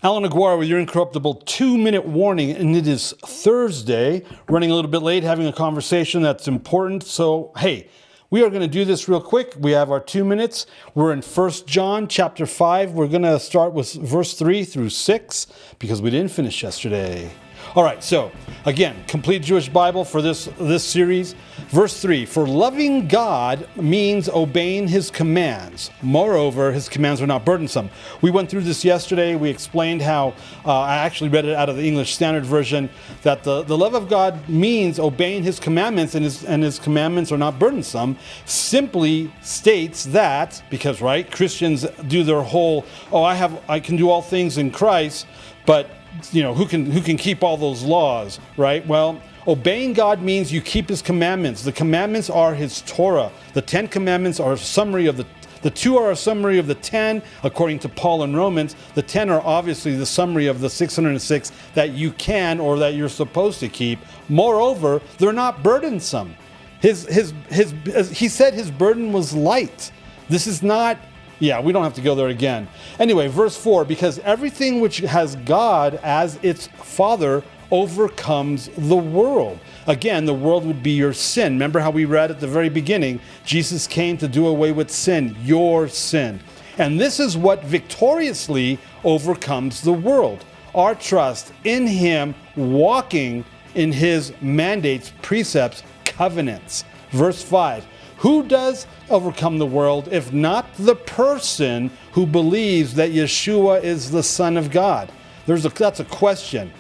Allan Aguirre with your incorruptible 2-minute warning, and it is Thursday, running a little bit late, having a conversation that's important. So, hey, we are going to do this real quick. We have our 2 minutes. We're in 1 John chapter 5. We're going to start with verse 3 through 6 because we didn't finish yesterday. All right, so again, complete Jewish Bible for this series. Verse 3, for loving God means obeying his commands. Moreover, his commands are not burdensome. We went through this yesterday. We explained how, I actually read it out of the English Standard Version, that the love of God means obeying his commandments, and his commandments are not burdensome. Simply states that, because, right, Christians do their whole, I can do all things in Christ, but who can keep all those laws, right? Well, obeying God means you keep his commandments. The commandments are his Torah. The 10 commandments are a summary of the 2 are a summary of the 10, according to Paul in Romans. The 10 are obviously the summary of the 606 that you can or that you're supposed to keep. Moreover, they're not burdensome. He said his burden was light. This is not. Yeah, we don't have to go there again. Anyway, verse 4, because everything which has God as its father overcomes the world. Again, the world would be your sin. Remember how we read at the very beginning, Jesus came to do away with sin, your sin. And this is what victoriously overcomes the world. Our trust in him, walking in his mandates, precepts, covenants. Verse 5. Who does overcome the world if not the person who believes that Yeshua is the Son of God? That's a question.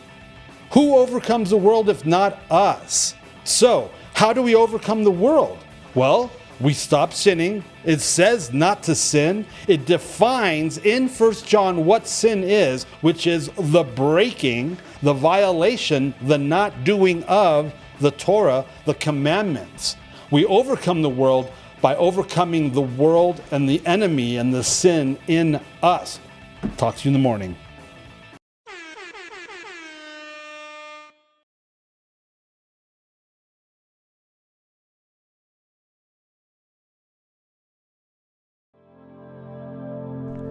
Who overcomes the world if not us? So, how do we overcome the world? Well, we stop sinning. It says not to sin. It defines in 1 John what sin is, which is the breaking, the violation, the not doing of the Torah, the commandments. We overcome the world by overcoming the world and the enemy and the sin in us. Talk to you in the morning.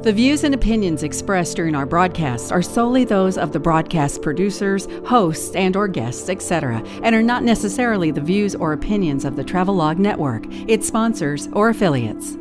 The views and opinions expressed during our broadcasts are solely those of the broadcast producers, hosts, and/or guests, etc., and are not necessarily the views or opinions of the Travelog Network, its sponsors, or affiliates.